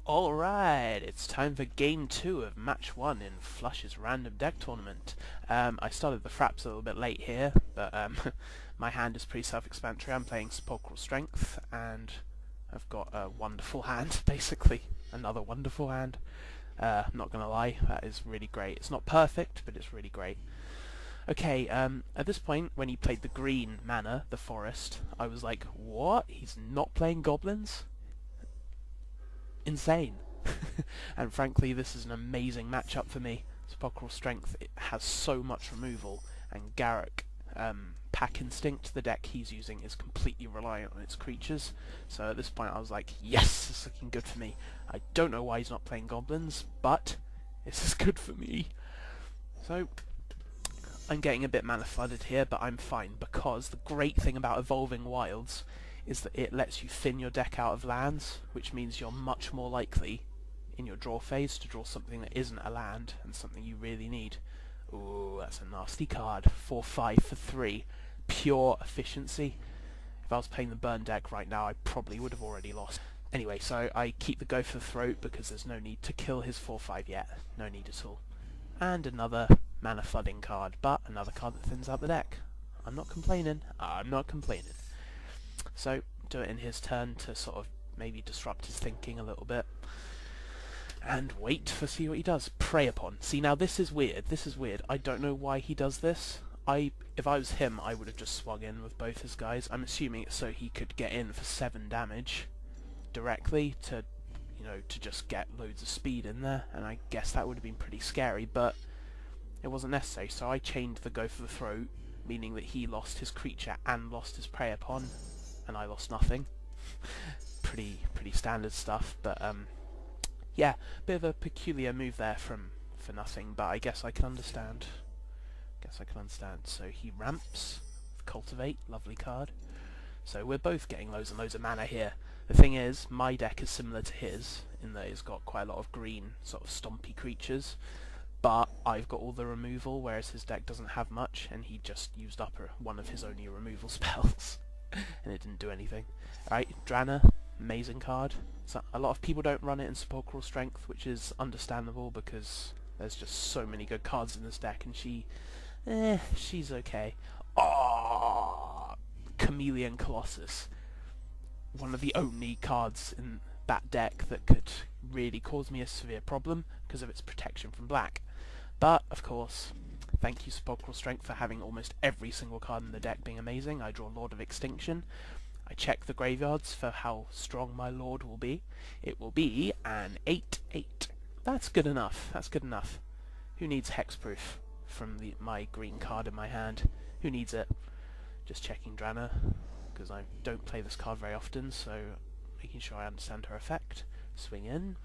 Alright, it's time for game 2 of match 1 in Flush's random deck tournament. I started the fraps a little bit late here, but my hand is pretty self-explanatory. I'm playing Sepulchural Strength, and I've got a wonderful hand, basically. Another wonderful hand. I'm not gonna lie, that is really great. It's not perfect, but it's really great. Okay, at this point, when he played the green mana, the forest, I was like, what? He's not playing goblins? Insane. And frankly, this is an amazing matchup for me. Sepulchral Strength, it has so much removal, and Garruk, Pack Instinct, the deck he's using, is completely reliant on its creatures. So at this point I was like, yes, it's looking good for me. I don't know why he's not playing goblins, but this is good for me. So I'm getting a bit mana flooded here, but I'm fine, because the great thing about Evolving Wilds is that it lets you thin your deck out of lands, which means you're much more likely in your draw phase to draw something that isn't a land and something you really need. Ooh, that's a nasty card. 4/5 for 3. Pure efficiency. If I was playing the burn deck right now, I probably would have already lost. Anyway, so I keep the go for the throat because there's no need to kill his 4/5 yet. No need at all. And another mana flooding card, but another card that thins out the deck. I'm not complaining. I'm not complaining. So, do it in his turn to sort of maybe disrupt his thinking a little bit. And wait to see what he does. Prey upon. See, now this is weird. This is weird. I don't know why he does this. If I was him, I would have just swung in with both his guys. I'm assuming it's so he could get in for 7 damage directly to, you know, to just get loads of speed in there. And I guess that would have been pretty scary, but it wasn't necessary. So I chained the go for the throat, meaning that he lost his creature and lost his prey upon, and I lost nothing. pretty standard stuff, but yeah, bit of a peculiar move there for nothing, but I guess I can understand. So he ramps with Cultivate, lovely card. So we're both getting loads and loads of mana here. The thing is, my deck is similar to his in that it's got quite a lot of green sort of stompy creatures, but I've got all the removal, whereas his deck doesn't have much, and he just used up one of his only removal spells. And it didn't do anything. Alright, Drana, amazing card. So a lot of people don't run it in Sepulchral Strength, which is understandable because there's just so many good cards in this deck, and she's okay. Oh, Chameleon Colossus. One of the only cards in that deck that could really cause me a severe problem because of its protection from black. But, of course, thank you Sepulchral Strength for having almost every single card in the deck being amazing. I draw Lord of Extinction. I check the graveyards for how strong my Lord will be. It will be an 8/8. That's good enough. That's good enough. Who needs Hexproof from my green card in my hand? Who needs it? Just checking Drana, because I don't play this card very often, so making sure I understand her effect. Swing in.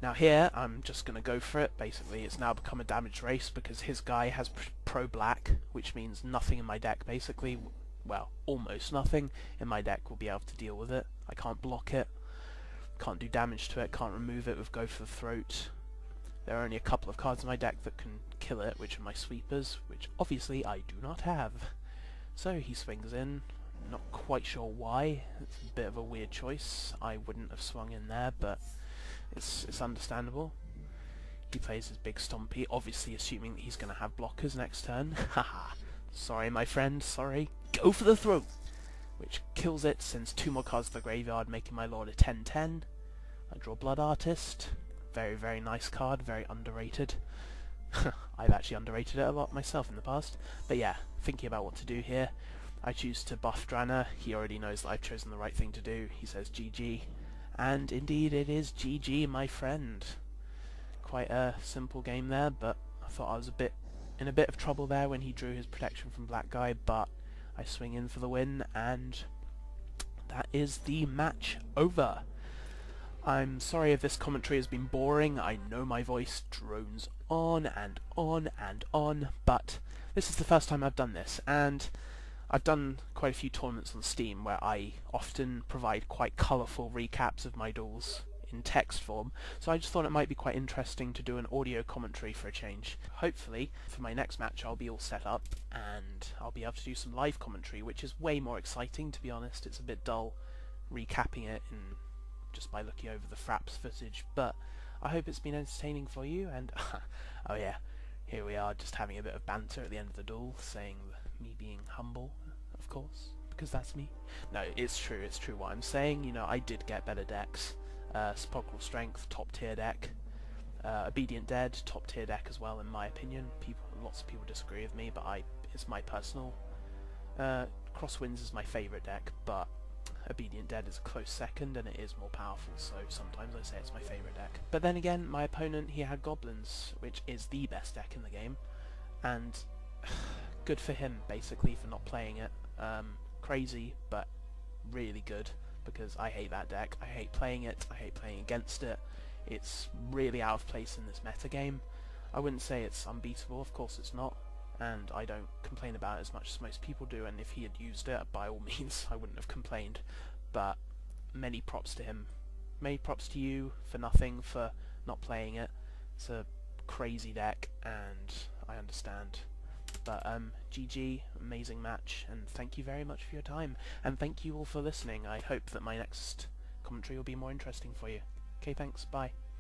Now here, I'm just going to go for it. Basically, it's now become a damage race because his guy has pro-black, which means nothing in my deck, basically. Well, almost nothing in my deck will be able to deal with it. I can't block it, can't do damage to it, can't remove it with Go for the Throat. There are only a couple of cards in my deck that can kill it, which are my sweepers, which obviously I do not have. So he swings in. Not quite sure why. It's a bit of a weird choice. I wouldn't have swung in there, but it's understandable. He plays his big stompy, obviously assuming that he's going to have blockers next turn. Haha. Sorry, my friend, sorry. Go for the throat! Which kills it, sends 2 more cards to the graveyard, making my Lord a 10/10. I draw Blood Artist. Very, very nice card, very underrated. I've actually underrated it a lot myself in the past. But yeah, thinking about what to do here. I choose to buff Drana. He already knows that I've chosen the right thing to do. He says GG. And indeed it is GG, my friend. Quite a simple game there, but I thought I was in a bit of trouble there when he drew his protection from black guy, but I swing in for the win, and that is the match over. I'm sorry if this commentary has been boring. I know my voice drones on and on and on, but this is the first time I've done this, and I've done quite a few tournaments on Steam where I often provide quite colourful recaps of my duels in text form, so I just thought it might be quite interesting to do an audio commentary for a change. Hopefully, for my next match I'll be all set up and I'll be able to do some live commentary, which is way more exciting, to be honest. It's a bit dull recapping it in just by looking over the Fraps footage, but I hope it's been entertaining for you, and oh yeah, here we are just having a bit of banter at the end of the duel, saying me being humble, of course, because that's me. No, it's true what I'm saying. You know, I did get better decks. Sepulchral Strength, top tier deck. Obedient Dead, top tier deck as well, in my opinion. Lots of people disagree with me, but it's my personal. Crosswinds is my favourite deck, but Obedient Dead is a close second, and it is more powerful, so sometimes I say it's my favourite deck. But then again, my opponent, he had Goblins, which is the best deck in the game, and good for him, basically, for not playing it. Crazy, but really good, because I hate that deck. I hate playing it, I hate playing against it. It's really out of place in this meta game. I wouldn't say it's unbeatable, of course it's not, and I don't complain about it as much as most people do, and if he had used it, by all means, I wouldn't have complained. But many props to him. Many props to you for nothing, for not playing it. It's a crazy deck, and I understand. But GG, amazing match, and thank you very much for your time, and thank you all for listening. I hope that my next commentary will be more interesting for you. Okay, thanks, bye.